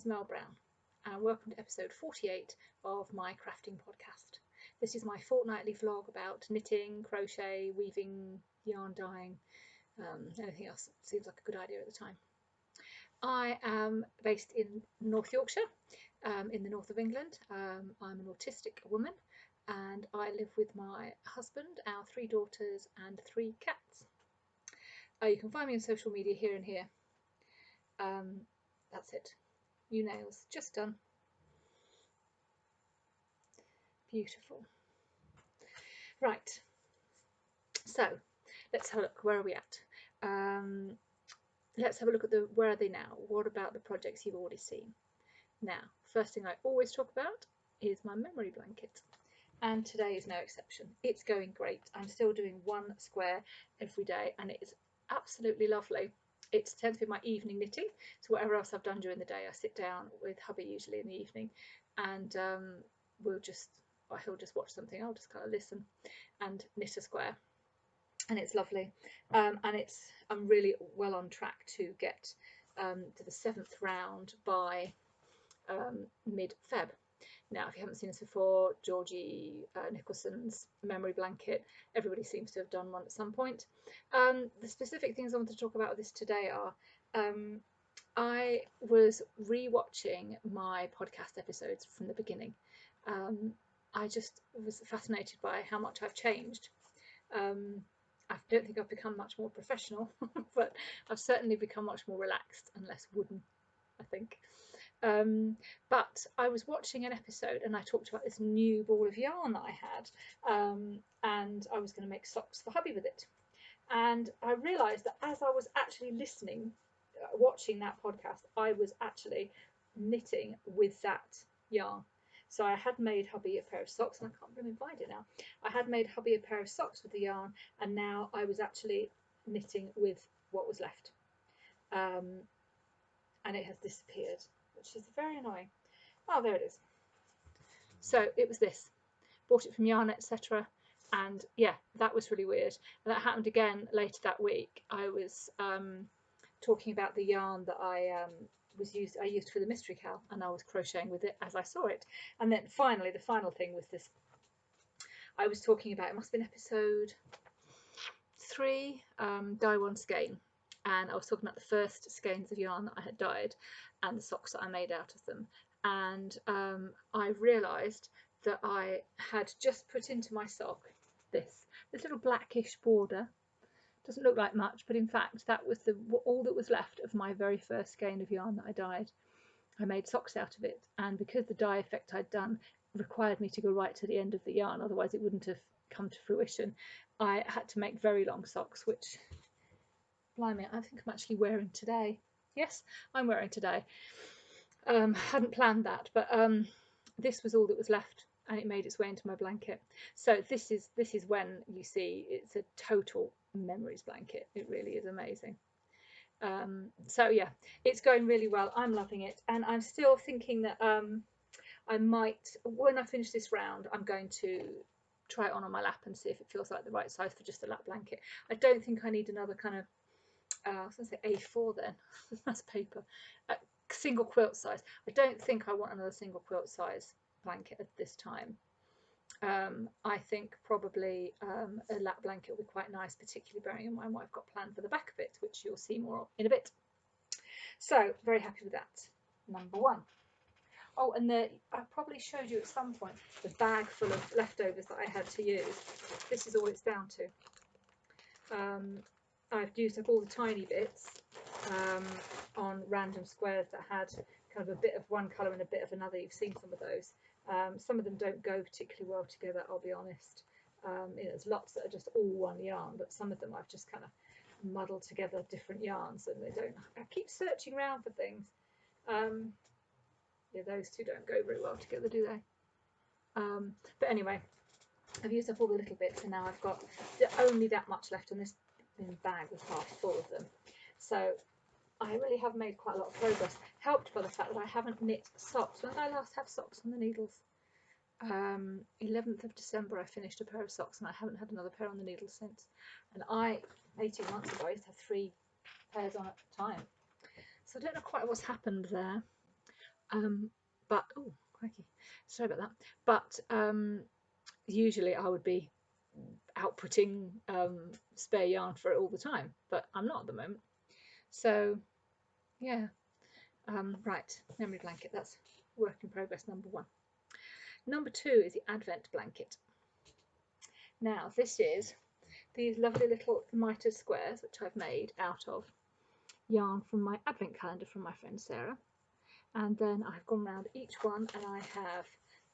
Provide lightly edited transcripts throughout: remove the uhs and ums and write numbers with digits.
Mel Brown, and welcome to episode 48 of my crafting podcast. This is my fortnightly vlog about knitting, crochet, weaving, yarn dyeing, anything else that seems like a good idea at the time. I am based in North Yorkshire, in the north of England. I'm an autistic woman and I live with my husband, our 3 daughters and 3 cats. You can find me on social media here and here. That's it. New nails, just done. Beautiful. Right, so let's have a look. Where are we at? Let's have a look at where are they now? What about the projects you've already seen? Now, first thing I always talk about is my memory blanket, and today is no exception. It's going great. I'm still doing 1 square every day and it is absolutely lovely. It tends to be my evening knitting, so whatever else I've done during the day, I sit down with hubby usually in the evening, and he'll just watch something. I'll just kind of listen and knit a square, and it's lovely. And I'm really well on track to get to the 7th round by mid-Feb. Now, if you haven't seen this before, Georgie Nicholson's memory blanket, everybody seems to have done one at some point. The specific things I want to talk about with this today are I was re-watching my podcast episodes from the beginning. I just was fascinated by how much I've changed. I don't think I've become much more professional, but I've certainly become much more relaxed and less wooden, I think. But I was watching an episode and I talked about this new ball of yarn that I had, and I was going to make socks for hubby with it. And I realised that as I was actually watching that podcast, I was actually knitting with that yarn. So I had made hubby a pair of socks, and I can't really find it now. I had made hubby a pair of socks with the yarn, and now I was actually knitting with what was left. And it has disappeared, which is very annoying. Oh, there it is. So it was this. Bought it from Yarn, etc. And yeah, that was really weird. And that happened again later that week. I was talking about the yarn that I used for the mystery cow, and I was crocheting with it as I saw it. And then finally, the final thing was this. I was talking about, it must have been episode 3, dye 1 skein. And I was talking about the first skeins of yarn that I had dyed and the socks that I made out of them. And I realised that I had just put into my sock this little blackish border. Doesn't look like much, but in fact that was all that was left of my very first skein of yarn that I dyed. I made socks out of it, and because the dye effect I'd done required me to go right to the end of the yarn, otherwise it wouldn't have come to fruition, I had to make very long socks, which, blimey, I think I'm actually wearing today. Yes, I'm wearing today. Hadn't planned that, but this was all that was left, and it made its way into my blanket. So this is when you see it's a total memories blanket. It really is amazing. So yeah, it's going really well. I'm loving it, and I'm still thinking that I might, when I finish this round, I'm going to try it on my lap and see if it feels like the right size for just a lap blanket. I don't think I need another kind of I was going to say A4 then. That's paper. Single quilt size. I don't think I want another single quilt size blanket at this time. I think probably a lap blanket will be quite nice, particularly bearing in mind what I've got planned for the back of it, which you'll see more of in a bit. So very happy with that. Number 1. Oh, and I probably showed you at some point the bag full of leftovers that I had to use. This is all it's down to. I've used up all the tiny bits on random squares that had kind of a bit of one colour and a bit of another. You've seen some of those. Some of them don't go particularly well together, I'll be honest. There's lots that are just all one yarn, but some of them I've just kind of muddled together different yarns, and they don't. I keep searching around for things. Yeah, those two don't go very well together, do they? But anyway, I've used up all the little bits, and now I've got only that much left on this bag was half full of them. So I really have made quite a lot of progress, helped by the fact that I haven't knit socks. When did I last have socks on the needles? 11th of December I finished a pair of socks, and I haven't had another pair on the needles since. And 18 months ago, I used to have 3 pairs on at a time. So I don't know quite what's happened there. But oh crikey, sorry about that. But usually I would be outputting spare yarn for it all the time, but I'm not at the moment. So yeah, right, memory blanket, that's work in progress number 1. Number 2 is the advent blanket. Now this is these lovely little mitered squares which I've made out of yarn from my advent calendar from my friend Sarah, and then I've gone around each one and I have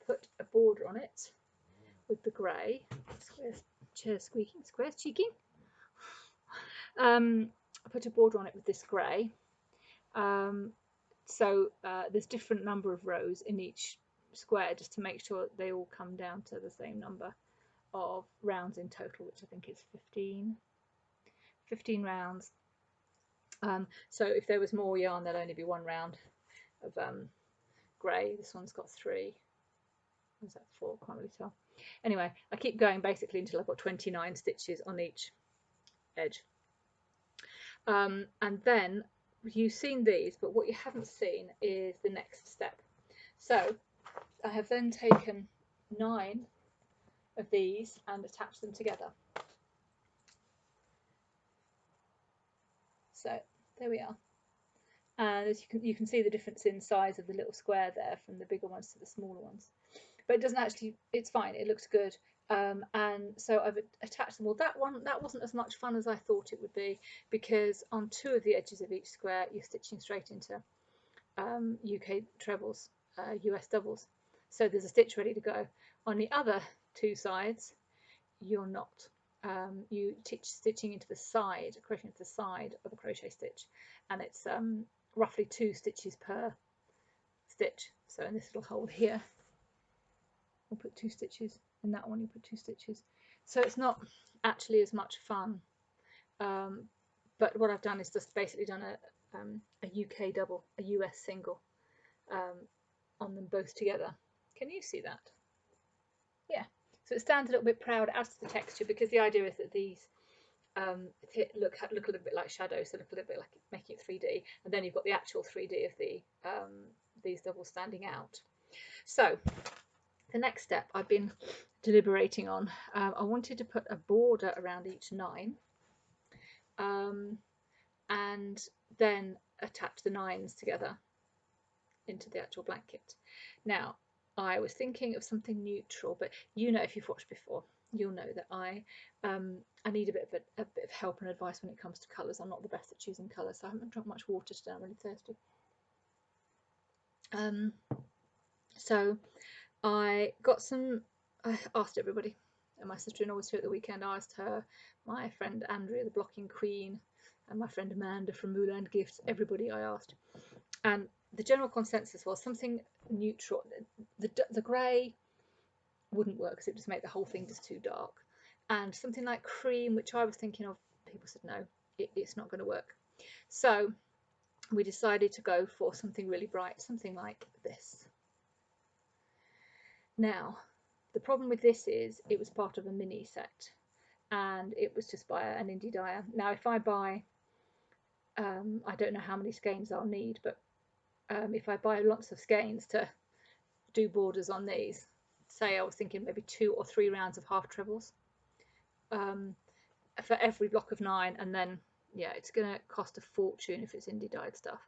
put a border on it with the grey. Squares, chair squeaking, squares cheeking. I put a border on it with this grey. So there's different number of rows in each square just to make sure they all come down to the same number of rounds in total, which I think is 15 rounds. So if there was more yarn, there'd only be 1 round of grey. This one's got 3. Is that 4? Can't really tell. Anyway, I keep going basically until I've got 29 stitches on each edge. And then you've seen these, but what you haven't seen is the next step. So I have then taken 9 of these and attached them together. So there we are. And as you can see the difference in size of the little square there, from the bigger ones to the smaller ones. But it doesn't actually, it's fine, it looks good. And so I've attached them all. That wasn't as much fun as I thought it would be, because on 2 of the edges of each square you're stitching straight into UK trebles, US doubles. So there's a stitch ready to go. On the other 2 sides, you're not. You teach stitching into the side, crochet into the side of a crochet stitch, and it's roughly 2 stitches per stitch. So in this little hole here, we'll put 2 stitches. In that one, you put 2 stitches. So it's not actually as much fun. But what I've done is just basically done a UK double, a US single on them both together. Can you see that? Yeah. So it stands a little bit proud, adds to the texture, because the idea is that these look a little bit like shadows, so look a little bit like making it 3D, and then you've got the actual 3D of the these doubles standing out. So the next step I've been deliberating on. I wanted to put a border around each 9, and then attach the 9s together into the actual blanket. Now I was thinking of something neutral, but you know, if you've watched before, you'll know that I need a bit of help and advice when it comes to colours. I'm not the best at choosing colours, so I haven't drunk much water today. I'm really thirsty. So I asked everybody, and my sister-in-law was here at the weekend. I asked her, my friend Andrea, the blocking queen, and my friend Amanda from Mooland Gifts. Everybody I asked, and the general consensus was something neutral. The grey wouldn't work because it would just make the whole thing just too dark, and something like cream, which I was thinking of, people said no, it's not going to work. So we decided to go for something really bright, something like this. Now the problem with this is it was part of a mini set, and it was just by an indie dyer. Now if I buy I don't know how many skeins I'll need, but if I buy lots of skeins to do borders on these, say I was thinking maybe 2 or 3 rounds of half trebles for every block of 9, and then yeah, it's going to cost a fortune if it's indie dyed stuff.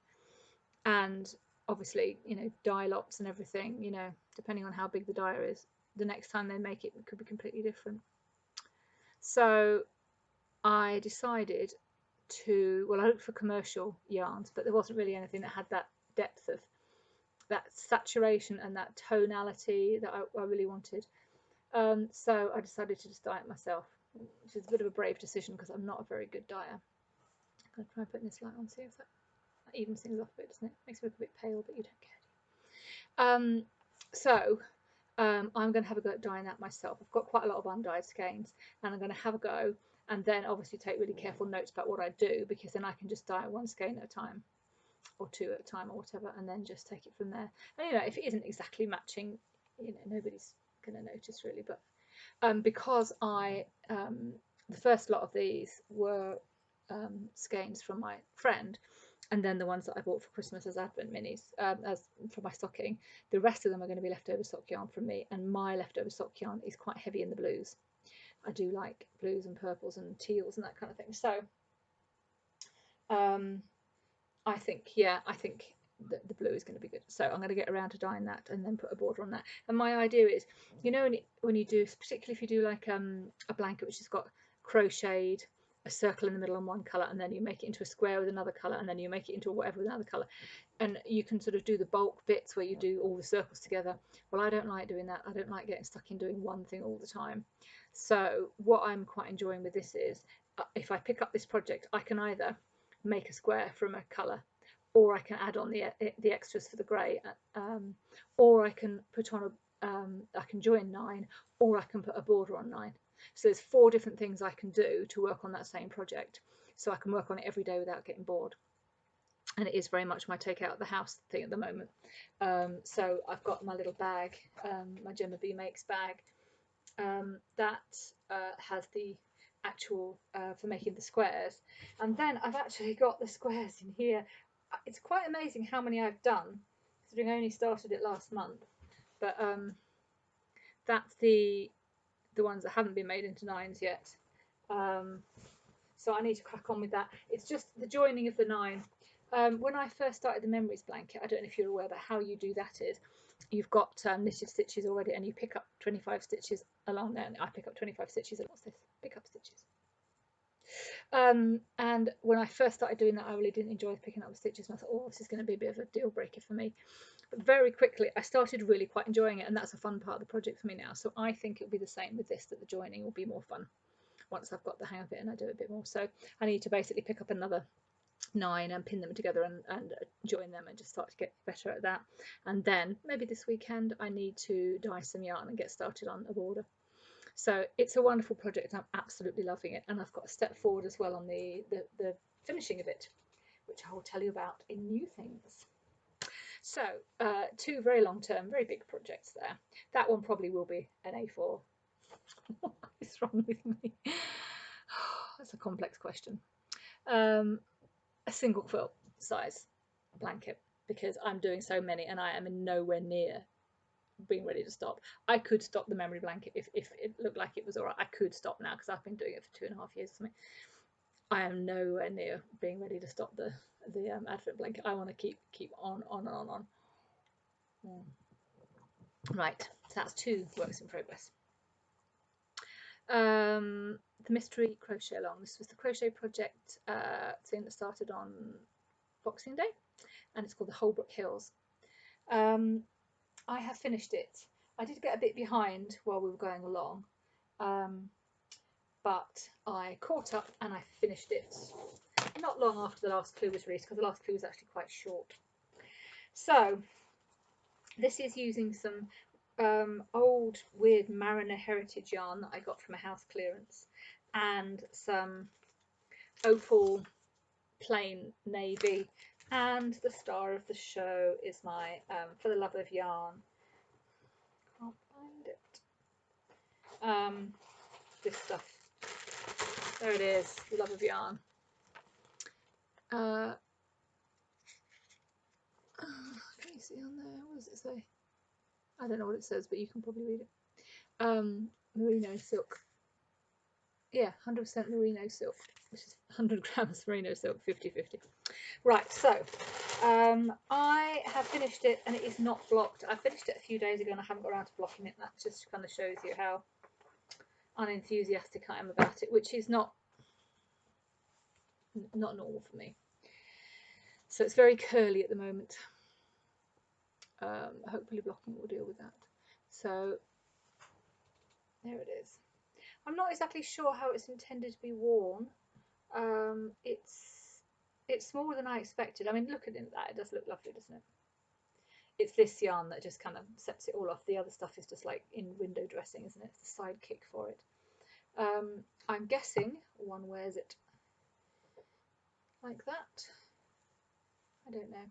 And obviously, you know, dye lots and everything, you know, depending on how big the dyer is, the next time they make it could be completely different. So I decided to, well, I looked for commercial yarns, but there wasn't really anything that had that depth of that saturation and that tonality that I really wanted. So I decided to just dye it myself, which is a bit of a brave decision because I'm not a very good dyer. I'm going to try putting this light on, see if that evens things off a bit, doesn't it? Makes me look a bit pale, but you don't care. So I'm going to have a go at dyeing that myself. I've got quite a lot of undyed skeins, and I'm going to have a go, and then obviously take really careful notes about what I do, because then I can just dye 1 skein at a time, or 2 at a time, or whatever, and then just take it from there. And you know, if it isn't exactly matching, you know, nobody's going to notice really. But because the first lot of these were skeins from my friend, and then the ones that I bought for Christmas as Advent minis, as for my stocking. The rest of them are going to be leftover sock yarn from me, and my leftover sock yarn is quite heavy in the blues. I do like blues and purples and teals and that kind of thing. So I think, yeah, I think the blue is going to be good. So I'm going to get around to dyeing that and then put a border on that. And my idea is, you know, when you do, particularly if you do like a blanket which has got crocheted a circle in the middle on one colour, and then you make it into a square with another colour, and then you make it into whatever with another colour, and you can sort of do the bulk bits where you do all the circles together. Well, I don't like doing that. I don't like getting stuck in doing one thing all the time. So what I'm quite enjoying with this is, if I pick up this project, I can either make a square from a colour, or I can add on the extras for the grey, or I can put on I can join 9, or I can put a border on 9. So there's 4 different things I can do to work on that same project, so I can work on it every day without getting bored. And it is very much my take out of the house thing at the moment. So I've got my little bag, my Gemma B Makes bag, that has the actual for making the squares, and then I've actually got the squares in here. It's quite amazing how many I've done, considering I only started it last month. But that's the ones that haven't been made into 9s yet. So I need to crack on with that. It's just the joining of the 9. When I first started the Memories blanket, I don't know if you're aware, but how you do that is you've got knitted stitches already, and you pick up 25 stitches along there. And I pick up 25 stitches. What's this? Pick up stitches. And when I first started doing that, I really didn't enjoy picking up the stitches, and I thought, oh, this is going to be a bit of a deal breaker for me. But very quickly, I started really quite enjoying it, and that's a fun part of the project for me now. So I think it'll be the same with this, that the joining will be more fun once I've got the hang of it and I do it a bit more. So I need to basically pick up another 9 and pin them together and join them and just start to get better at that. And then maybe this weekend I need to dye some yarn and get started on a border. So it's a wonderful project. I'm absolutely loving it, and I've got a step forward as well on the finishing of it, which I will tell you about in new things. So 2 very long-term, very big projects there. That one probably will be an A4. What is wrong with me? That's a complex question. A single quilt size blanket, because I'm doing so many and I am in nowhere near being ready to stop. I could stop the memory blanket if it looked like it was all right. I could stop now because I've been doing it for 2.5 years or something. I am nowhere near being ready to stop the Advent blanket. I want to keep on and on. Right, so that's 2 works in progress. The mystery crochet along. This was the crochet project thing that started on Boxing Day, and it's called the Holbrook Hills. I have finished it. I did get a bit behind while we were going along, but I caught up and I finished it not long after the last clue was released, because the last clue was actually quite short. So this is using some old weird Mariner Heritage yarn that I got from a house clearance, and some opal plain navy, and the star of the show is my For the Love of Yarn. Can't find it. This stuff. There it is, Love of Yarn. Can you see on there? What does it say? I don't know what it says, but you can probably read it. Merino silk. Yeah, 100% merino silk, which is 100 grams merino silk, 50/50. Right, so I have finished it and it is not blocked. I finished it a few days ago and I haven't got around to blocking it. That just kind of shows you how unenthusiastic I am about it, which is not normal for me. So it's very curly at the moment. Hopefully blocking will deal with that. So there it is. I'm not exactly sure how it's intended to be worn. It's smaller than I expected. I mean, look at that. It does look lovely, doesn't it? It's this yarn that just kind of sets it all off. The other stuff is just like in window dressing, isn't it? It's the sidekick for it. I'm guessing one wears it like that. I don't know.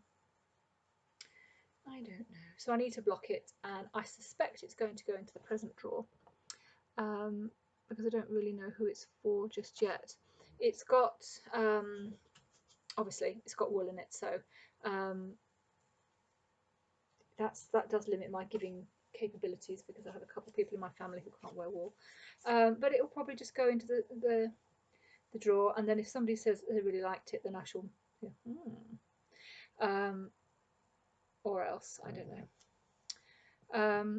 So I need to block it, and I suspect it's going to go into the present drawer, because I don't really know who it's for just yet. It's got obviously it's got wool in it, so that does limit my giving capabilities, because I have a couple of people in my family who can't wear wool. But it will probably just go into the drawer, and then if somebody says they really liked it, then I shall, yeah, or else I don't know.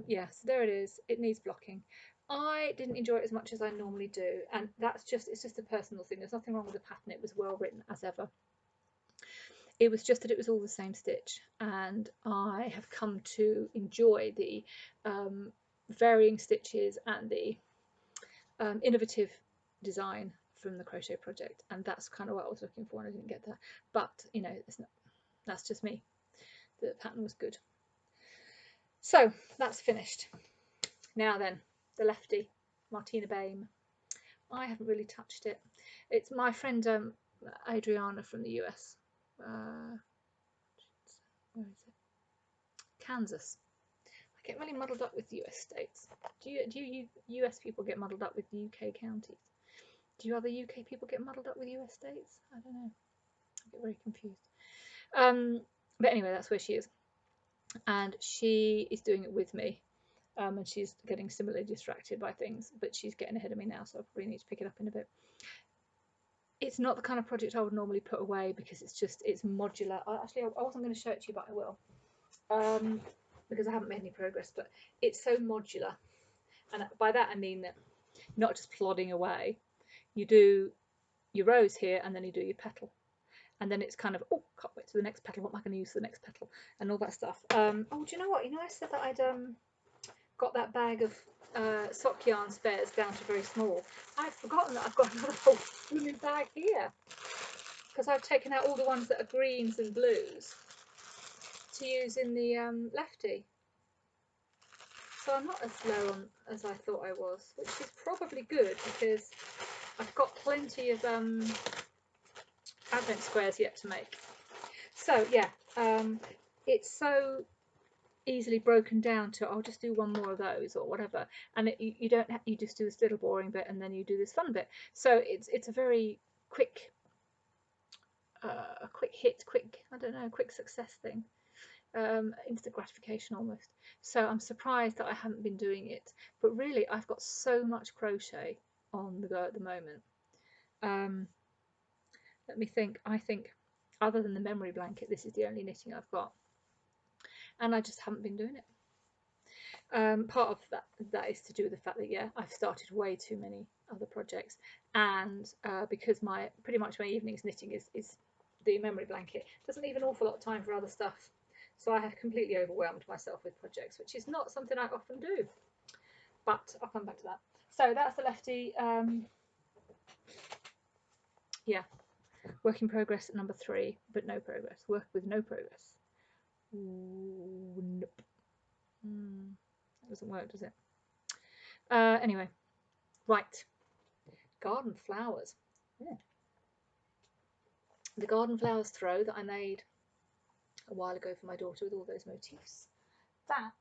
Yeah, so there it is. It needs blocking. I didn't enjoy it as much as I normally do, and it's just a personal thing. There's nothing wrong with the pattern. It was well written as ever. It was just that it was all the same stitch, and I have come to enjoy the varying stitches and the innovative design from the crochet project, and that's kind of what I was looking for, and I didn't get that. But you know, that's just me. The pattern was good. So that's finished. Now then, the lefty, Martina Bame. I haven't really touched it. It's my friend Adriana from the US. Where is it? Kansas. I get really muddled up with US states. Do you US people get muddled up with UK counties? Do you other UK people get muddled up with US states? I don't know. I get very confused. But anyway, that's where she is, and she is doing it with me. And she's getting similarly distracted by things, but she's getting ahead of me now, so I probably need to pick it up in a bit. It's not the kind of project I would normally put away, because it's modular. Actually, I wasn't going to show it to you, but I will, because I haven't made any progress. But it's so modular, and by that I mean that not just plodding away. You do your rows here, and then you do your petal, and then it's kind of, oh, can't wait to the next petal. What am I going to use for the next petal, and all that stuff. Oh, do you know what? I said that I'd got that bag of sock yarn spares down to very small. I've forgotten that I've got another whole blooming bag here, because I've taken out all the ones that are greens and blues to use in the lefty. So I'm not as low on as I thought I was, which is probably good, because I've got plenty of advent squares yet to make. So yeah, it's so easily broken down to, I'll just do one more of those or whatever, and you don't you just do this little boring bit, and then you do this fun bit. So it's a very quick hit, quick success thing, instant gratification almost. So I'm surprised that I haven't been doing it, but really I've got so much crochet on the go at the moment. Let me think. I think other than the memory blanket, this is the only knitting I've got, and I just haven't been doing it. Part of that is to do with the fact that, yeah, I've started way too many other projects, and because pretty much my evenings knitting is the memory blanket, doesn't leave an awful lot of time for other stuff. So I have completely overwhelmed myself with projects, which is not something I often do, but I'll come back to that. So that's the lefty. Yeah, work in progress number 3, but no progress. Work with no progress. Ooh, nope. That doesn't work, does it? Anyway, right. Garden flowers. Yeah. The garden flowers throw that I made a while ago for my daughter with all those motifs. That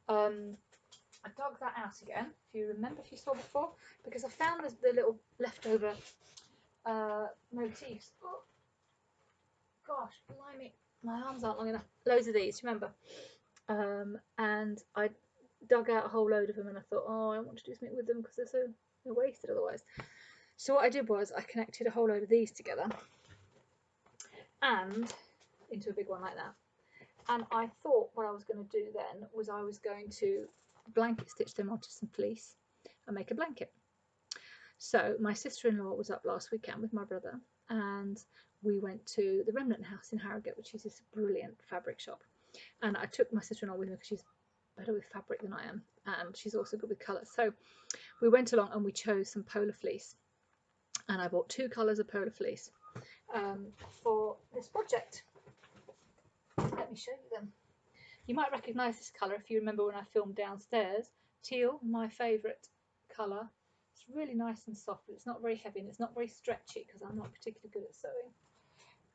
I dug that out again, if you remember, if you saw before, because I found the little leftover motifs. Oh, gosh, blimey, my arms aren't long enough. Loads of these, remember? And I dug out a whole load of them, and I thought, oh, I want to do something with them because they're wasted otherwise. So what I did was I connected a whole load of these together and into a big one like that. And I thought what I was going to do then was I was going to blanket stitch them onto some fleece and make a blanket. So my sister-in-law was up last weekend with my brother, and we went to the Remnant House in Harrogate, which is this brilliant fabric shop. And I took my sister-in-law with me because she's better with fabric than I am, and she's also good with colours. So we went along and we chose some polar fleece, and I bought 2 colours of polar fleece for this project. Let me show you them. You might recognise this colour if you remember when I filmed downstairs. Teal, my favourite colour. It's really nice and soft, but it's not very heavy and it's not very stretchy because I'm not particularly good at sewing.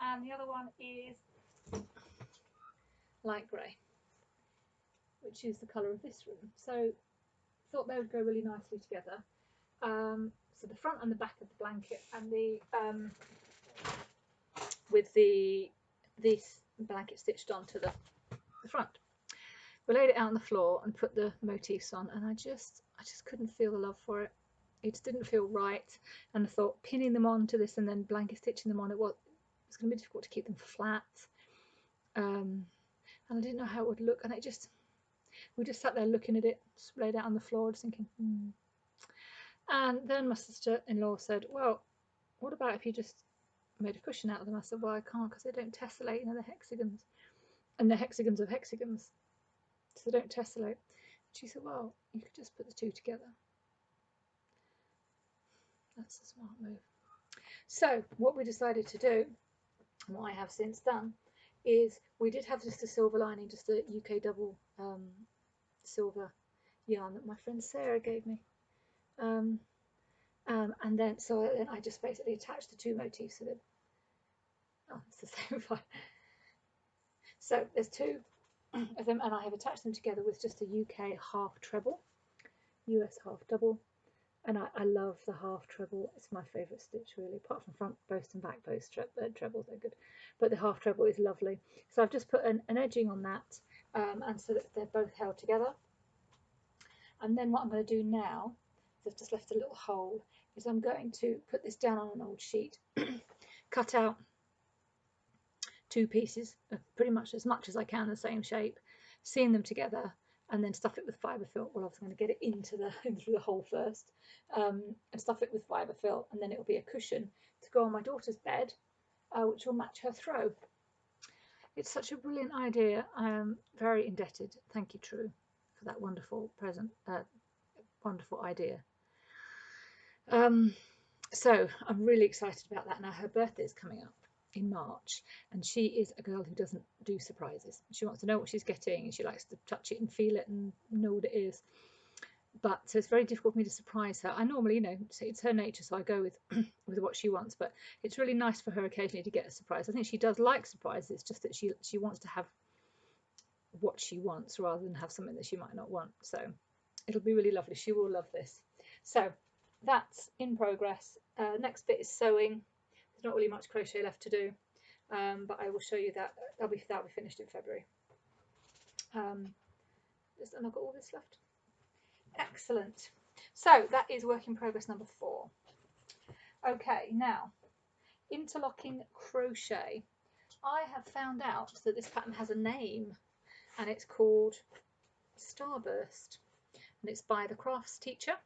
And the other one is light grey, which is the colour of this room. So I thought they would go really nicely together. So the front and the back of the blanket and the with this blanket stitched onto the front. We laid it out on the floor and put the motifs on, and I just couldn't feel the love for it. It just didn't feel right, and I thought pinning them onto this and then blanket stitching them on, it was going to be difficult to keep them flat, and I didn't know how it would look, and we just sat there looking at it, just laid out on the floor, just thinking, And then my sister-in-law said, well, what about if you just made a cushion out of them? I said, well, I can't, because they don't tessellate, they're hexagons, and they're hexagons of hexagons, so they don't tessellate. She said, well, you could just put the two together. That's a smart move. So what we decided to do, and what I have since done, is we did have just a silver lining, just a UK double silver yarn that my friend Sarah gave me. And then I just basically attached the two motifs to them. Oh, it's the same one. So there's two of them, and I have attached them together with just a UK half treble, US half double. And I love the half treble. It's my favourite stitch, really, apart from front boast and back boast trebles, they're good. But the half treble is lovely. So I've just put an edging on that, and so that they're both held together. And then what I'm going to do now, is I've just left a little hole, is I'm going to put this down on an old sheet, cut out two pieces, pretty much as I can, the same shape, seam them together, and then stuff it with fibre fill. Well, I was going to get it into the hole first, and stuff it with fibre fill, and then it will be a cushion to go on my daughter's bed, which will match her throw. It's such a brilliant idea. I am very indebted. Thank you, True, for that wonderful wonderful idea. So I'm really excited about that now. Her birthday is coming up in March, and she is a girl who doesn't do surprises. She wants to know what she's getting, and she likes to touch it and feel it and know what it is. But so it's very difficult for me to surprise her. I normally, it's her nature, so I go with with what she wants. But it's really nice for her occasionally to get a surprise. I think she does like surprises. It's just that she wants to have what she wants rather than have something that she might not want. So it'll be really lovely. She will love this. So that's in progress. Next bit is sewing. There's not really much crochet left to do, but I will show you that. That'll be finished in February. And I've got all this left. Excellent. So that is work in progress number 4. Okay, now interlocking crochet. I have found out that this pattern has a name, and it's called Starburst, and it's by the crafts teacher.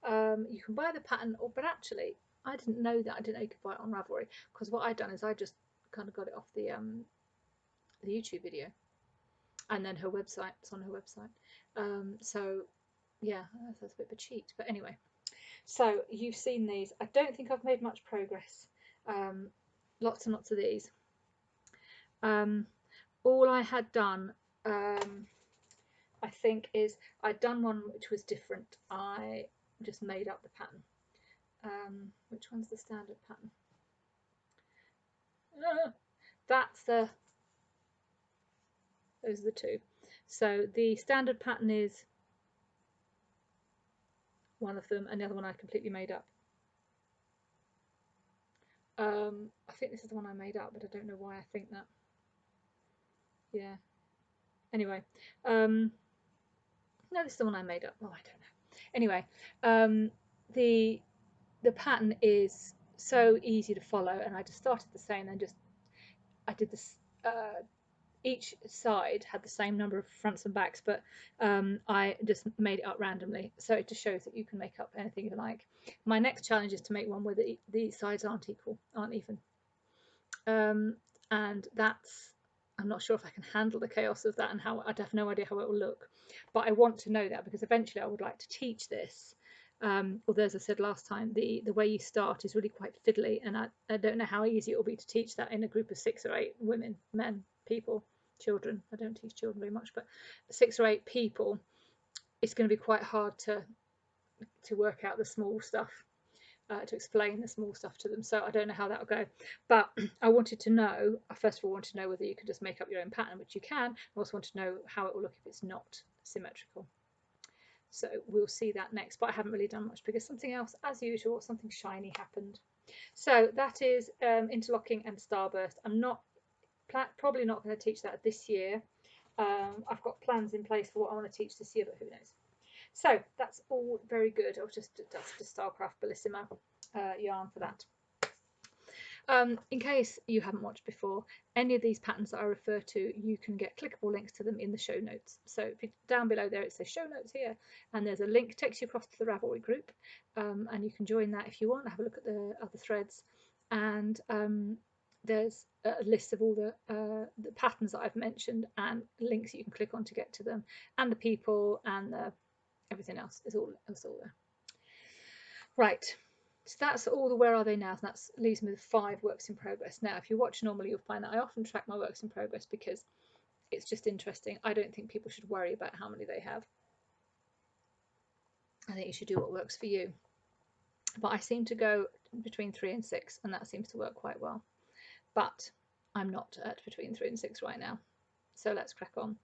You can buy the pattern, but actually I didn't know that. I didn't know you could buy it on Ravelry, because what I'd done is I just kind of got it off the YouTube video, and then her website. It's on her website. So yeah, that's a bit of a cheat, but anyway. So you've seen these. I don't think I've made much progress. Lots and lots of these. All I had done, I think, is I'd done one which was different. I just made up the pattern. Which one's the standard pattern? Those are the two. So the standard pattern is one of them, and the other one I completely made up. I think this is the one I made up, but I don't know why I think that. Yeah. Anyway, no, this is the one I made up. Oh, I don't know. Anyway, the pattern is so easy to follow, and I just started the same, and I did this. Each side had the same number of fronts and backs, but I just made it up randomly. So it just shows that you can make up anything you like. My next challenge is to make one where the sides aren't even. And I'm not sure if I can handle the chaos of that, and how I'd have no idea how it will look. But I want to know that, because eventually I would like to teach this. Although, as I said last time, the way you start is really quite fiddly, and I don't know how easy it will be to teach that in a group of 6 or 8 women, men, people, children. I don't teach children very much, but 6 or 8 people, it's going to be quite hard to work out the small stuff, to explain the small stuff to them. So I don't know how that will go. But I wanted to know, first of all, want to know whether you could just make up your own pattern, which you can. I also want to know how it will look if it's not symmetrical. So we'll see that next, but I haven't really done much because something else, as usual, something shiny happened. So that is interlocking and starburst. I'm not probably not going to teach that this year. I've got plans in place for what I want to teach this year, but who knows. So that's all very good. I've just Starcraft Bellissima yarn for that. In case you haven't watched before, any of these patterns that I refer to, you can get clickable links to them in the show notes. So if you, down below there, it says show notes here, and there's a link takes you across to the Ravelry group, and you can join that if you want. Have a look at the other threads, and there's a list of all the patterns that I've mentioned and links that you can click on to get to them, and the people and everything else is all there. Right. So that's all the where are they now, and that leaves me with 5 works in progress. Now, if you watch normally, you'll find that I often track my works in progress because it's just interesting. I don't think people should worry about how many they have. I think you should do what works for you. But I seem to go between 3 and 6, and that seems to work quite well. But I'm not at between 3 and 6 right now. So let's crack on.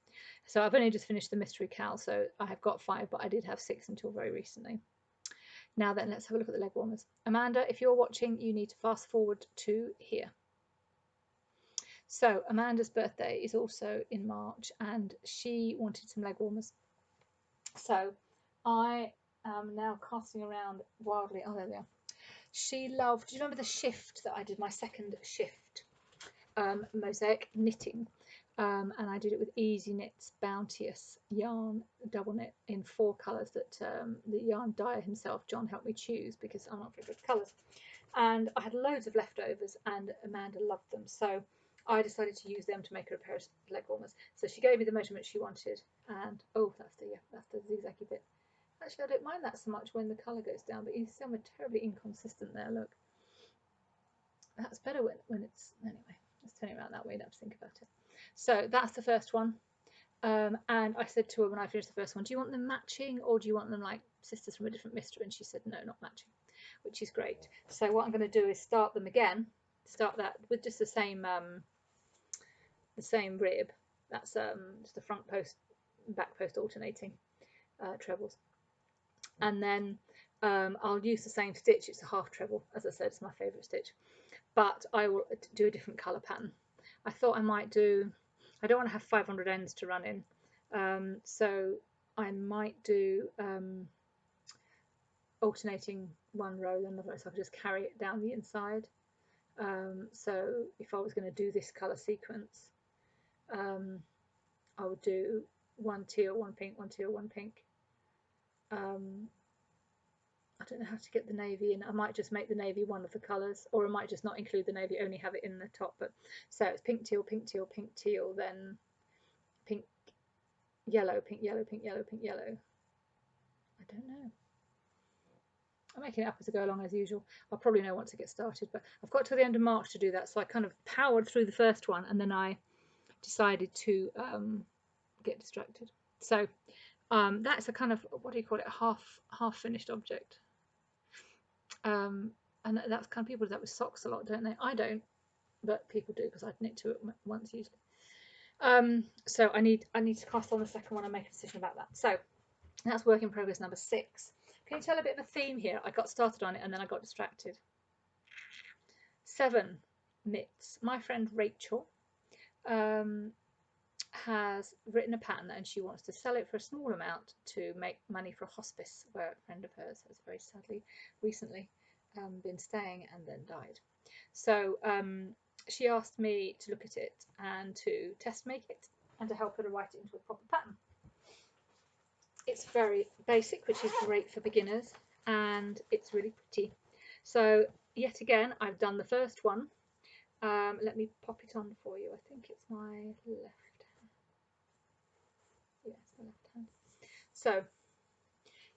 So I've only just finished the mystery cal, so I have got 5, but I did have 6 until very recently. Now then, let's have a look at the leg warmers. Amanda, if you're watching, you need to fast forward to here. So Amanda's birthday is also in March, and she wanted some leg warmers. So I am now casting around wildly. Oh, there we are. She loved, do you remember the shift that I did, my second shift mosaic knitting? And I did it with Easy Knits Bounteous yarn double knit in 4 colours that the yarn dyer himself, John, helped me choose because I'm not very good at colours. And I had loads of leftovers, and Amanda loved them, so I decided to use them to make her a pair of leg warmers. So she gave me the measurement she wanted, and oh, that's the zigzaggy bit. Actually, I don't mind that so much when the colour goes down, but you see I'm terribly inconsistent there. Look, that's better when it's anyway. Let's turn it around that way. Don't have to think about it. So that's the first one, and I said to her when I finished the first one, do you want them matching or do you want them like sisters from a different mister? And she said no, not matching, which is great. So what I'm going to do is start them again, start that with just the same rib. That's just the front post, back post alternating trebles, and then I'll use the same stitch. It's a half treble, as I said, it's my favourite stitch, but I will do a different colour pattern. I thought I might do, I don't want to have 500 ends to run in, so I might do alternating one row then another, so I could just carry it down the inside. So if I was going to do this colour sequence, I would do 1 teal, 1 pink, 1 teal, 1 pink. I don't know how to get the navy in. I might just make the navy one of the colours, or I might just not include the navy, only have it in the top. But so it's pink, teal, pink, teal, pink, teal, then pink, yellow, pink, yellow, pink, yellow, pink, yellow. I don't know. I'm making it up as I go along as usual. I'll probably know once I get started, but I've got to the end of March to do that. So I kind of powered through the first one, and then I decided to get distracted. So that's a kind of, what do you call it, half finished object. And that's kind of, people do that with socks a lot, don't they? I don't, but people do because I'd knit to it once usually. So I need to cast on the second one and make a decision about that. So that's work in progress number 6. Can you tell a bit of a theme here? I got started on it and then I got distracted. 7 knits. My friend Rachel has written a pattern and she wants to sell it for a small amount to make money for a hospice where a friend of hers has very sadly recently been staying and then died. So she asked me to look at it and to test make it and to help her to write it into a proper pattern. It's very basic, which is great for beginners, and it's really pretty. So yet again, I've done the first one. Let me pop it on for you. I think it's my left. Yes, the left hand. So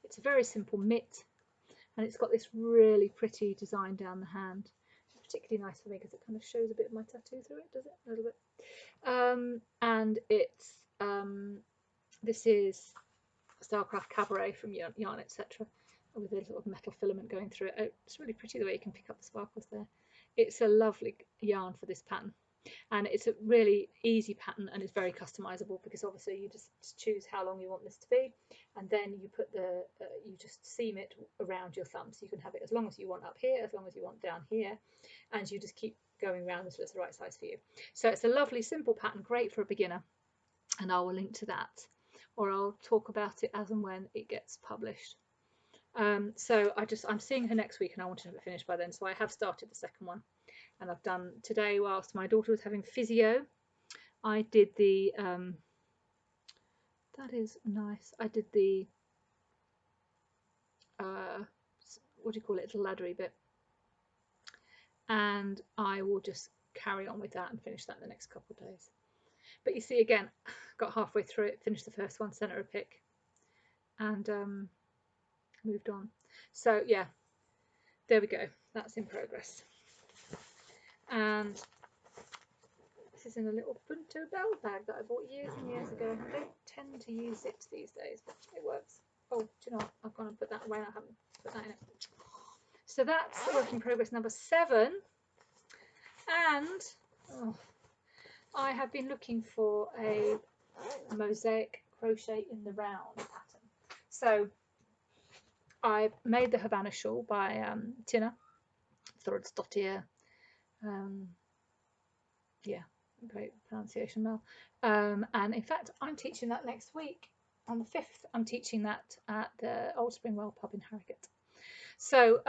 it's a very simple mitt, and it's got this really pretty design down the hand. It's particularly nice for me because it kind of shows a bit of my tattoo through it, does it? A little bit. And it's this is Starcraft Cabaret from Yarn Etc. with a little metal filament going through it. It's really pretty the way you can pick up the sparkles there. It's a lovely yarn for this pattern. And it's a really easy pattern, and it's very customizable, because obviously you just choose how long you want this to be, and then you put the you just seam it around your thumb, so you can have it as long as you want up here, as long as you want down here, and you just keep going around until it's the right size for you. So it's a lovely simple pattern, great for a beginner, and I will link to that, or I'll talk about it as and when it gets published. So I'm seeing her next week, and I want to have it finished by then, so I have started the second one. And I've done today, whilst my daughter was having physio, I did the that is nice, I did the what do you call it, the laddery bit, and I will just carry on with that and finish that in the next couple of days. But you see, again, got halfway through it, finished the first one, sent her a pic, and moved on. So yeah, there we go, that's in progress. And this is in a little Punto Bell bag that I bought years and years ago. I don't tend to use zips these days, but it works. Oh, do you know what? I've gone and put that away. I haven't put that in it. So that's work in progress number 7. And I have been looking for a mosaic crochet in the round pattern. So I made the Havana shawl by Tina Thorodsdottir. Yeah, great pronunciation, Mel. And in fact, I'm teaching that next week on the 5th. I'm teaching that at the Old Springwell pub in Harrogate. So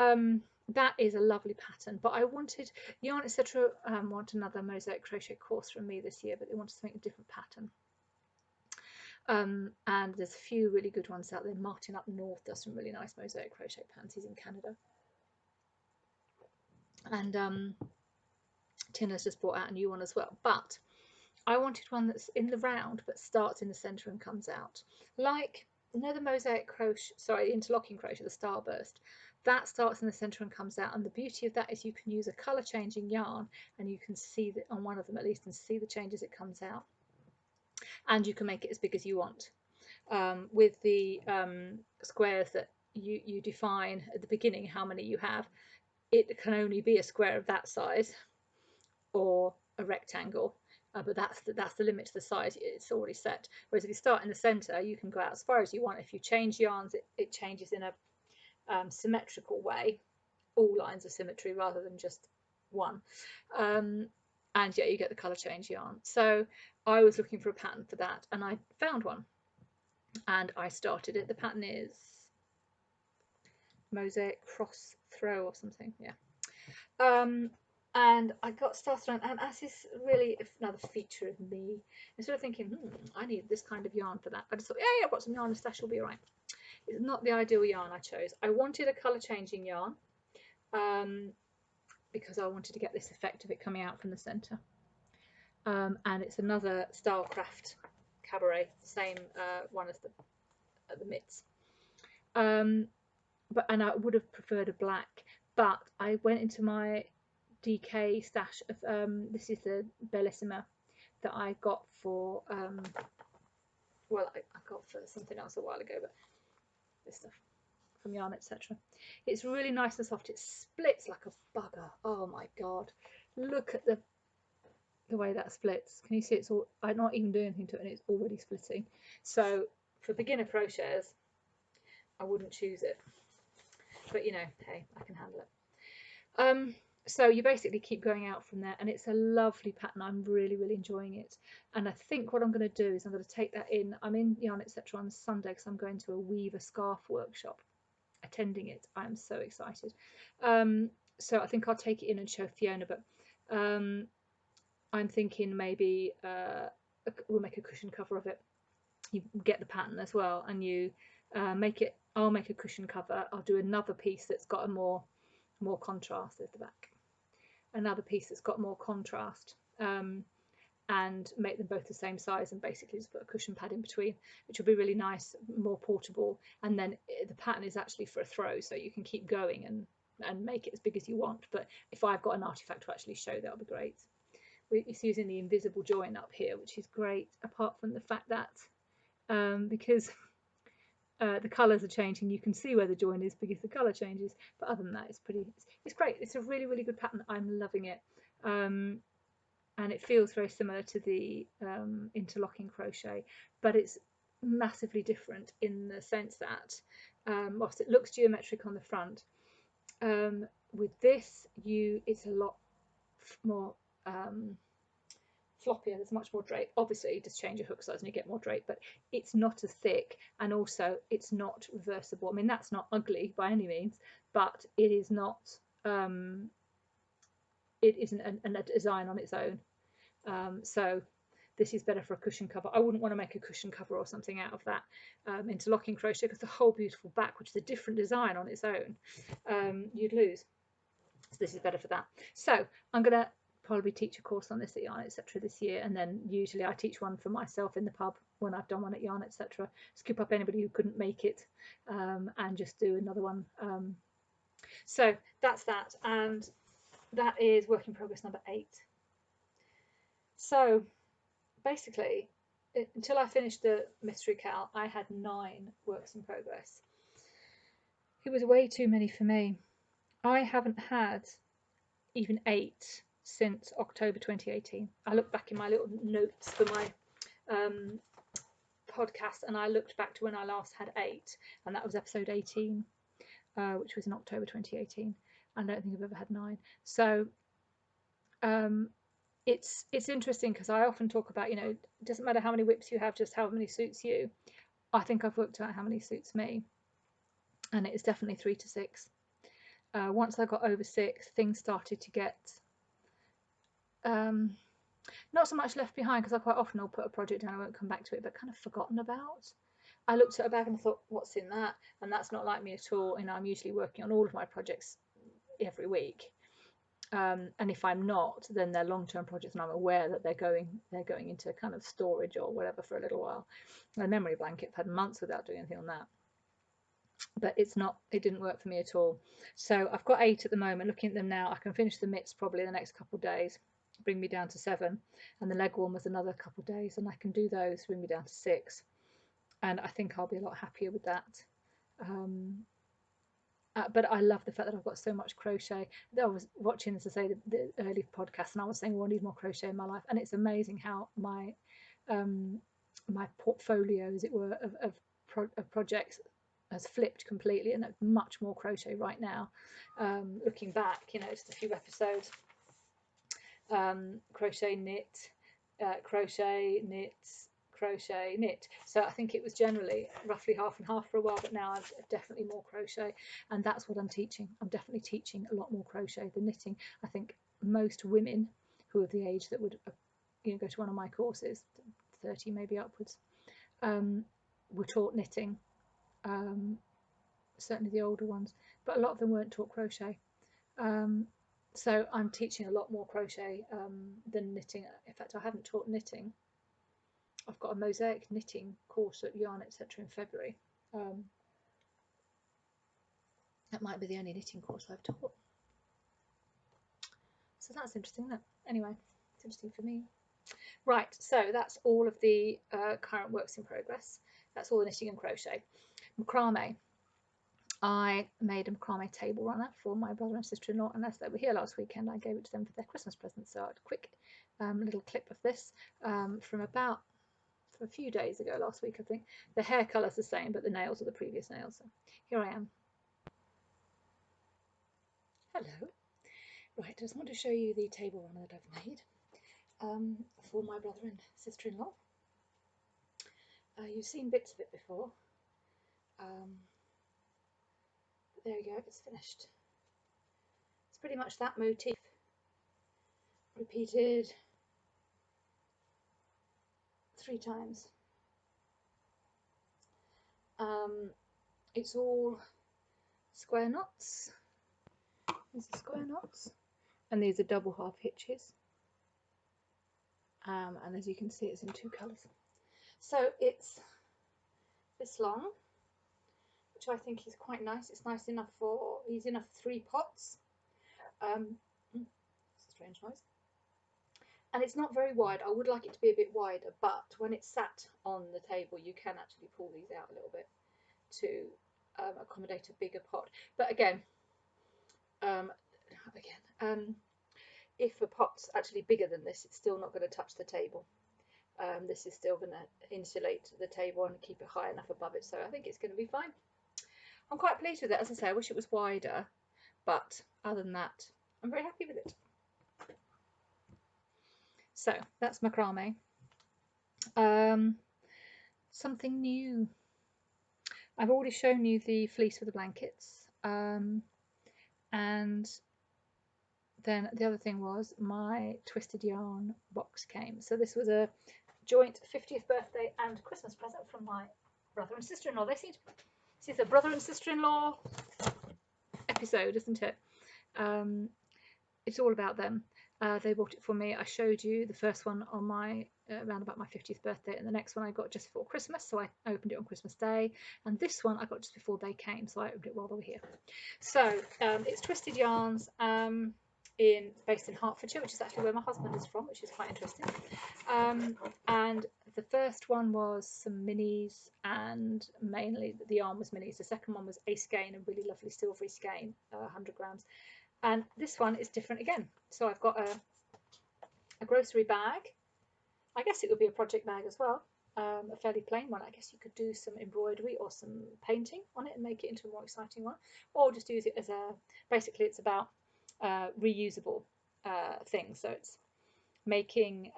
that is a lovely pattern. But I wanted, Yarn Etc. Want another mosaic crochet course from me this year, but they wanted something a different pattern. And there's a few really good ones out there. Martin up north does some really nice mosaic crochet panties in Canada. And Tina's just brought out a new one as well. But I wanted one that's in the round but starts in the centre and comes out. Like, you know, the mosaic crochet, sorry, interlocking crochet, the starburst, that starts in the centre and comes out. And the beauty of that is you can use a colour changing yarn, and you can see that on one of them at least, and see the changes it comes out. And you can make it as big as you want. With the squares that you define at the beginning, how many you have, it can only be a square of that size or a rectangle. But that's the limit to the size. It's already set. Whereas if you start in the centre, you can go out as far as you want. If you change yarns, it changes in a symmetrical way. All lines of symmetry rather than just one. And yeah, you get the colour change yarn. So I was looking for a pattern for that, and I found one. And I started it. The pattern is mosaic cross throw or something. Yeah. And I got started on, and as is really another feature of me, instead of thinking, I need this kind of yarn for that, I just thought, yeah, I've got some yarn, the stash will be all right. It's not the ideal yarn I chose. I wanted a colour changing yarn because I wanted to get this effect of it coming out from the centre. And it's another Stylecraft Cabaret, the same one as the mitts. And I would have preferred a black, but I went into my DK stash of this is the Bellissima that I got for well, I got for something else a while ago, but this stuff from Yarn Etc. It's really nice and soft. It splits like a bugger. Oh my god, look at the way that splits. Can you see? It's all, I'm not even doing anything to it and it's already splitting. So for beginner crocheters, I wouldn't choose it, but you know, hey, I can handle it. So you basically keep going out from there, and it's a lovely pattern. I'm really enjoying it, and I think what I'm going to do is I'm going to take that in. I'm in Yarn Etc. on Sunday because I'm going to a weave a scarf workshop, attending it. I'm so excited. So I think I'll take it in and show Fiona, but I'm thinking maybe we'll make a cushion cover of it. You get the pattern as well, and you make it. I'll make a cushion cover. I'll do another piece that's got a more contrast at the back, another piece that's got more contrast, and make them both the same size, and basically just put a cushion pad in between, which will be really nice, more portable. And then the pattern is actually for a throw, so you can keep going and make it as big as you want. But if I've got an artifact to actually show, that'll be great. It's using the invisible join up here, which is great, apart from the fact that because the colours are changing, you can see where the join is because the colour changes. But other than that, it's great. It's a really good pattern. I'm loving it. and it feels very similar to the interlocking crochet, but it's massively different in the sense that whilst it looks geometric on the front, with this it's a lot more floppier. There's much more drape. Obviously you just change your hook size and you get more drape, but it's not as thick, and also it's not reversible. I mean, that's not ugly by any means, but it is not it isn't a design on its own. So this is better for a cushion cover. I wouldn't want to make a cushion cover or something out of that interlocking crochet, because the whole beautiful back, which is a different design on its own, you'd lose. So this is better for that. So I'm going to probably teach a course on this at Yarn Etc. this year, and then usually I teach one for myself in the pub when I've done one at Yarn Etc. Scoop up anybody who couldn't make it, and just do another one. So that's that, and that is work in progress number 8. So basically, until I finished the mystery cowl, I had 9 works in progress. It was way too many for me. I haven't had even 8 since October 2018. I looked back in my little notes for my podcast, and I looked back to when I last had 8, and that was episode 18, which was in October 2018. I don't think I've ever had 9. So it's interesting, because I often talk about, you know, it doesn't matter how many whips you have, just how many suits you. I think I've worked out how many suits me, and it is definitely 3 to 6. Once I got over 6, things started to get not so much left behind, because I quite often will put a project down, I won't come back to it, but kind of forgotten about. I looked at a bag and thought, what's in that? And that's not like me at all. You know, I'm usually working on all of my projects every week. And if I'm not, then they're long-term projects, and I'm aware that they're going into kind of storage or whatever for a little while. A memory blanket, I've had months without doing anything on that, but it didn't work for me at all. So I've got 8 at the moment. Looking at them now, I can finish the mitts probably in the next couple of days, bring me down to 7, and the leg warmers another couple of days, and I can do those, bring me down to 6, and I think I'll be a lot happier with that. But I love the fact that I've got so much crochet. I was watching, as I say, the early podcast, and I was saying, well, I need more crochet in my life, and it's amazing how my my portfolio, as it were, of projects has flipped completely, and there's much more crochet right now. Looking back, you know, just a few episodes, crochet, knit, crochet, knit, crochet, knit. So I think it was generally roughly half and half for a while, but now I've definitely more crochet, and that's what I'm teaching. I'm definitely teaching a lot more crochet than knitting. I think most women who are the age that would go to one of my courses, 30 maybe upwards, were taught knitting, certainly the older ones, but a lot of them weren't taught crochet. So I'm teaching a lot more crochet than knitting. In fact, I haven't taught knitting. I've got a mosaic knitting course at Yarn Etc. in February. That might be the only knitting course I've taught. So that's interesting, isn't it? Anyway, it's interesting for me. Right, so that's all of the current works in progress. That's all the knitting and crochet. Macrame. I made a macrame table runner for my brother and sister-in-law, and as they were here last weekend, I gave it to them for their Christmas present. So I had a quick little clip of this from about a few days ago, last week, I think. The hair colour's the same, but the nails are the previous nails. So here I am. Hello. Right, I just want to show you the table runner that I've made for my brother and sister-in-law. You've seen bits of it before. There you go, it's finished. It's pretty much that motif repeated 3 times. It's all square knots. These are square knots, and these are double half hitches. And as you can see, it's in 2 colours. So it's this long, which I think is quite nice. It's nice enough for, easy enough for 3 pots. It's a strange noise. And it's not very wide. I would like it to be a bit wider, but when it's sat on the table, you can actually pull these out a little bit to accommodate a bigger pot. But again, if a pot's actually bigger than this, it's still not going to touch the table. This is still going to insulate the table and keep it high enough above it, so I think it's going to be fine. I'm quite pleased with it. As I say, I wish it was wider, but other than that, I'm very happy with it. So that's macrame. Something new. I've already shown you the fleece for the blankets, and then the other thing was my twisted yarn box came. So this was a joint 50th birthday and Christmas present from my brother and sister-in-law. This is a brother and sister-in-law episode, isn't it? It's all about them. They bought it for me. I showed you the first one on my around about my 50th birthday, and the next one I got just before Christmas, so I opened it on Christmas Day, and this one I got just before they came, so I opened it while they were here. So it's Twisted Yarns, based in Hertfordshire, which is actually where my husband is from, which is quite interesting. And the first one was some minis, and mainly the yarn was minis. The second one was a skein, a really lovely silvery skein, 100 grams. And this one is different again. So I've got a grocery bag. I guess it would be a project bag as well. A fairly plain one. I guess you could do some embroidery or some painting on it and make it into a more exciting one, or just use it as basically it's about reusable things. So it's making,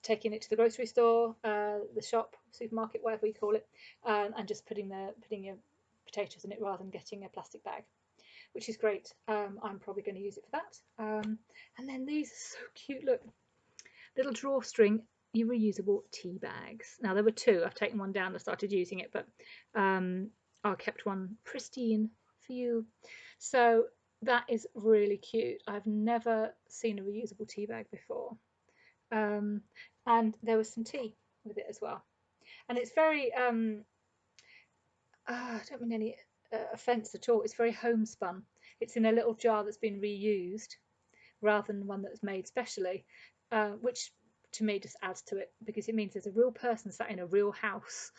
taking it to the grocery store, the shop, supermarket, whatever you call it, and just putting your potatoes in it rather than getting a plastic bag, which is great. I'm probably going to use it for that. And then these are so cute. Look, little drawstring reusable tea bags. Now there were two. I've taken one down and started using it, but I kept one pristine for you. So that is really cute. I've never seen a reusable tea bag before. And there was some tea with it as well. And it's very, I don't mean any offence at all, it's very homespun. It's in a little jar that's been reused rather than one that's made specially, which to me just adds to it, because it means there's a real person sat in a real house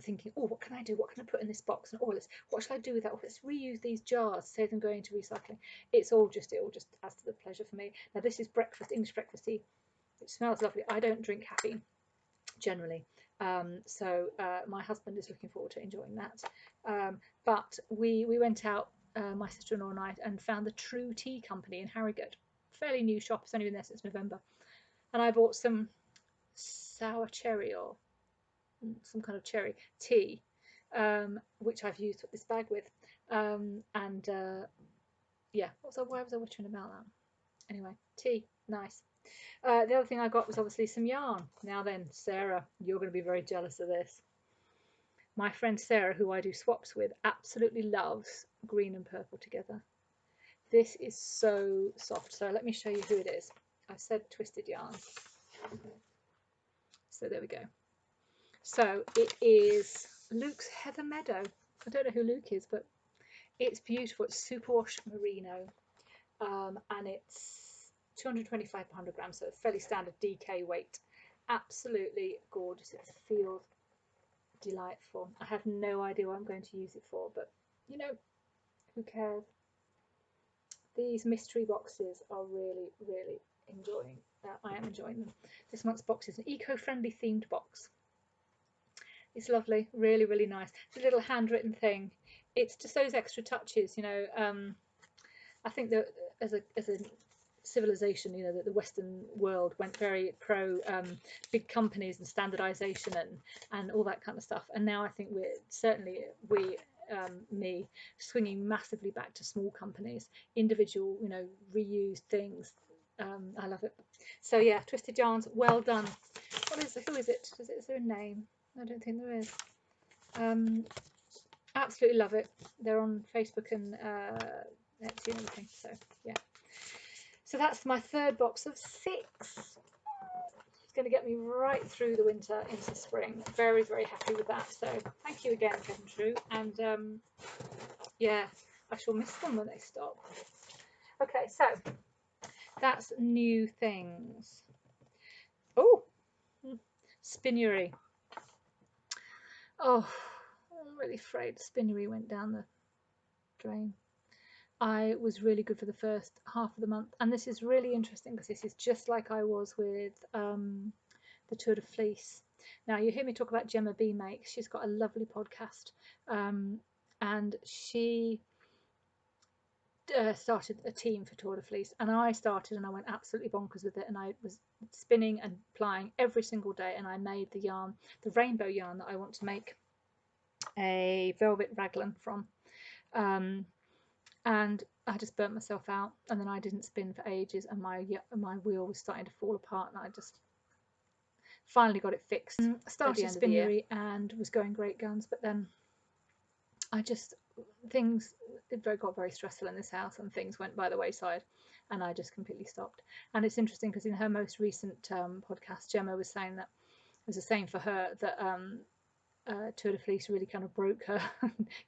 thinking, oh, what can I do? What can I put in this box? And oh, what should I do with that? Oh, let's reuse these jars, save them going to recycling. It all just adds to the pleasure for me. Now this is breakfast, English breakfast tea. It smells lovely. I don't drink caffeine generally, so my husband is looking forward to enjoying that. But we went out, my sister-in-law and I, and found the True Tea Company in Harrogate. Fairly new shop. It's only been there since November. And I bought some sour cherry or some kind of cherry tea, which I've used this bag with. Yeah, why was I watching about that? Anyway, tea, nice. The other thing I got was obviously some yarn. Now then, Sarah, you're going to be very jealous of this. My friend Sarah, who I do swaps with, absolutely loves green and purple together. This is so soft. So let me show you who it is. I've said Twisted Yarns. So there we go. So it is Luke's Heather Meadow. I don't know who Luke is, but it's beautiful. It's superwash merino, and it's 225 per 100 grams, so a fairly standard DK weight. Absolutely gorgeous. It feels delightful. I have no idea what I'm going to use it for, but you know, who cares? These mystery boxes are really, really enjoying. I am enjoying them. This month's box is an eco-friendly themed box. It's lovely, really, really nice. It's a little handwritten thing. It's just those extra touches, you know. I think that as a civilization, you know, that the Western world went very pro big companies and standardization and all that kind of stuff. And now I think me swinging massively back to small companies, individual, you know, reused things. I love it. So yeah, Twisted Yarns, well done. Who is it? Is there a name? I don't think there is. Absolutely love it. They're on Facebook and Etsy and everything. So yeah. So that's my third box of 6. It's going to get me right through the winter into spring. Very, very happy with that. So thank you again, Kevin True. And yeah, I shall miss them when they stop. Okay, so that's new things. Oh, spinnery. Oh, I'm really afraid spinnery went down the drain. I was really good for the first half of the month, and this is really interesting because this is just like I was with the Tour de Fleece. Now you hear me talk about Gemma B Makes. She's got a lovely podcast, and she started a team for Tour de Fleece, and I started and I went absolutely bonkers with it, and I was spinning and plying every single day, and I made the yarn, the rainbow yarn that I want to make a velvet raglan from. And I just burnt myself out, and then I didn't spin for ages, and my wheel was starting to fall apart, and I just finally got it fixed. Started spinnery and was going great guns, but then it got very stressful in this house, and things went by the wayside, and I just completely stopped. And it's interesting because in her most recent podcast, Gemma was saying that it was the same for her, that Tour de Fleece really kind of broke her,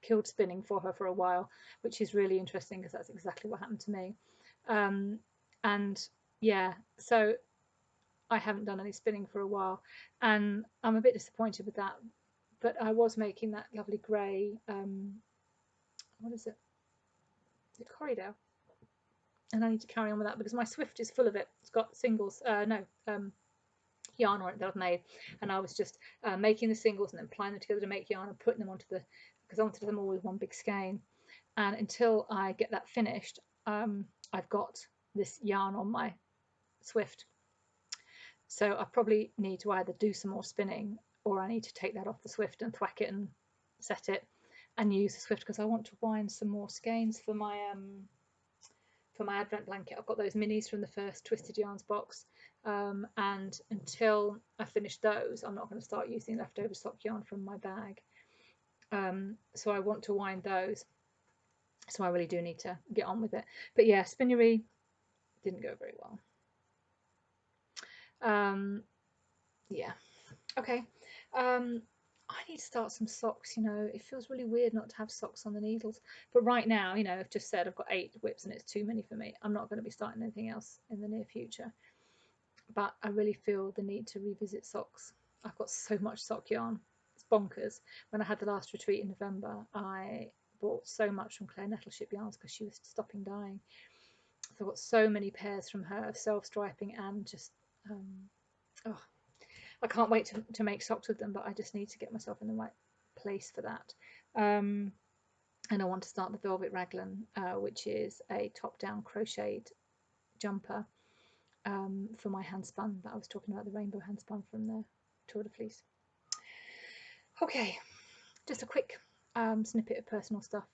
killed spinning for her for a while, which is really interesting because that's exactly what happened to me. And yeah, so I haven't done any spinning for a while, and I'm a bit disappointed with that. But I was making that lovely grey, what is it? It's Corridor, and I need to carry on with that because my Swift is full of it. It's got singles, yarn on it that I've made, and I was just making the singles and then plying them together to make yarn and putting them onto because I wanted them all with one big skein. And until I get that finished, I've got this yarn on my Swift, so I probably need to either do some more spinning, or I need to take that off the Swift and thwack it and set it and use the Swift, because I want to wind some more skeins for my advent blanket. I've got those minis from the first Twisted Yarns box, and until I finish those, I'm not going to start using leftover sock yarn from my bag. So I want to wind those, so I really do need to get on with it. But yeah, spinnery didn't go very well. Yeah, okay. I need to start some socks. It feels really weird not to have socks on the needles, but right now, I've just said I've got 8 whips and it's too many for me. I'm not going to be starting anything else in the near future, but I really feel the need to revisit socks. I've got so much sock yarn, it's bonkers. When I had the last retreat in November, I bought so much from Claire Nettleship Yarns because she was stopping dyeing. So I've got so many pairs from her, self-striping, and just I can't wait to make socks with them, but I just need to get myself in the right place for that. And I want to start the Velvet Raglan, which is a top-down crocheted jumper for my handspun that I was talking about, the rainbow handspun from the Tour de Fleece. Okay, just a quick snippet of personal stuff.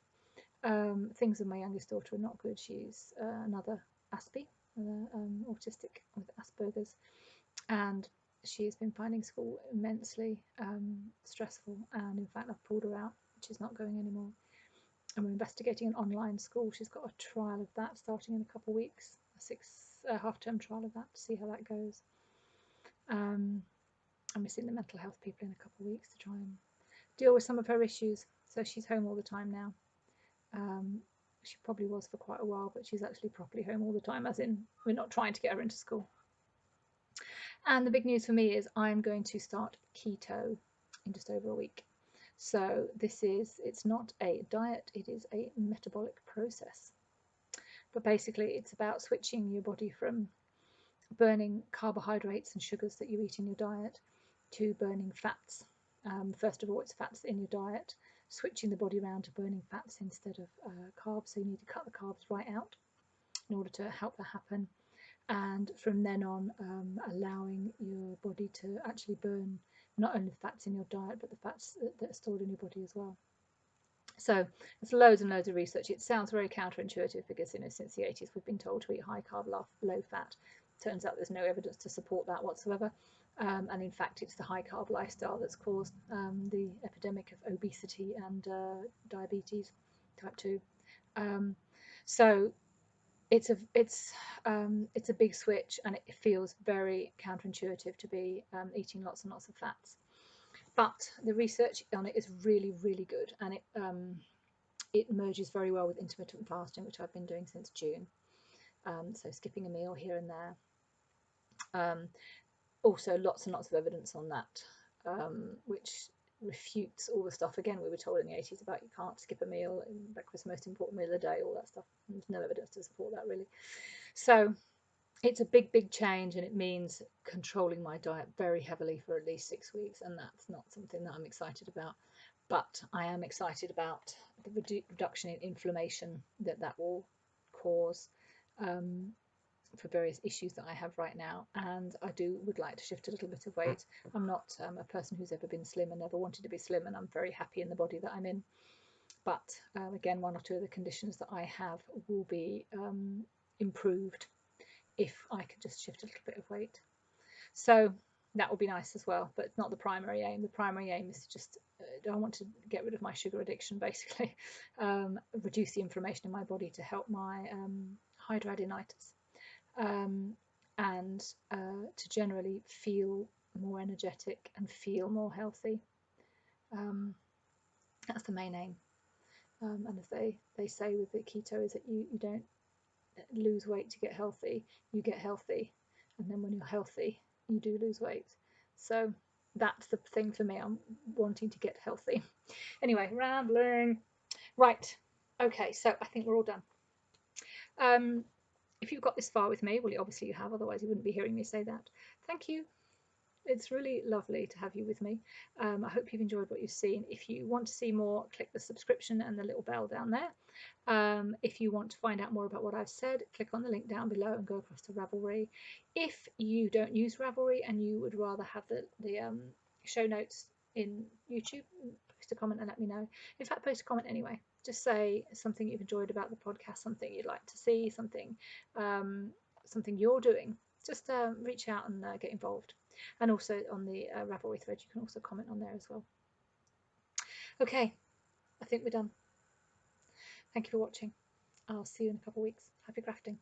Things with my youngest daughter are not good. She's another Aspie, autistic with Asperger's, and she's been finding school immensely stressful, and in fact I've pulled her out. She's not going anymore, and we're investigating an online school. She's got a trial of that starting in a couple of weeks, a half-term trial of that, to see how that goes. And we're seeing the mental health people in a couple of weeks to try and deal with some of her issues. So she's home all the time now. She probably was for quite a while, but she's actually properly home all the time, as in we're not trying to get her into school. And the big news for me is I'm going to start keto in just over a week. So it's not a diet, it is a metabolic process. But basically it's about switching your body from burning carbohydrates and sugars that you eat in your diet to burning fats. First of all, it's fats in your diet, switching the body around to burning fats instead of carbs. So you need to cut the carbs right out in order to help that happen. And from then on, allowing your body to actually burn not only the fats in your diet, but the fats that are stored in your body as well. So there's loads and loads of research. It sounds very counterintuitive because since the 80s we've been told to eat high carb, low fat. Turns out there's no evidence to support that whatsoever. And in fact, it's the high carb lifestyle that's caused the epidemic of obesity and diabetes type 2. So it's a big switch, and it feels very counterintuitive to be eating lots and lots of fats. But the research on it is really, really good, and it merges very well with intermittent fasting, which I've been doing since June. So skipping a meal here and there. Also, lots and lots of evidence on that, which refutes all the stuff again we were told in the 80s about you can't skip a meal, and breakfast most important meal of the day, all that stuff. There's no evidence to support that really. So it's a big change, and it means controlling my diet very heavily for at least 6 weeks, and that's not something that I'm excited about. But I am excited about the reduction in inflammation that will cause for various issues that I have right now. And I would like to shift a little bit of weight. I'm not a person who's ever been slim and never wanted to be slim, and I'm very happy in the body that I'm in. But again, one or two of the conditions that I have will be improved if I could just shift a little bit of weight. So that will be nice as well, but not the primary aim. The primary aim is just I want to get rid of my sugar addiction, basically, reduce the inflammation in my body to help my hidradenitis, and to generally feel more energetic and feel more healthy. That's the main aim. And as they say with the keto, is that you don't lose weight to get healthy, you get healthy, and then when you're healthy you do lose weight. So that's the thing for me. I'm wanting to get healthy. Anyway, rambling. Right, okay, so I think we're all done. If you've got this far with me, well, obviously you have, otherwise you wouldn't be hearing me say that. Thank you. It's really lovely to have you with me. I hope you've enjoyed what you've seen. If you want to see more, click the subscription and the little bell down there. If you want to find out more about what I've said, click on the link down below and go across to Ravelry. If you don't use Ravelry and you would rather have the show notes in YouTube, post a comment and let me know. In fact, post a comment anyway. Just say something you've enjoyed about the podcast, something you'd like to see, something you're doing. Just reach out and get involved. And also on the Ravelry thread, you can also comment on there as well. Okay, I think we're done. Thank you for watching. I'll see you in a couple of weeks. Happy crafting.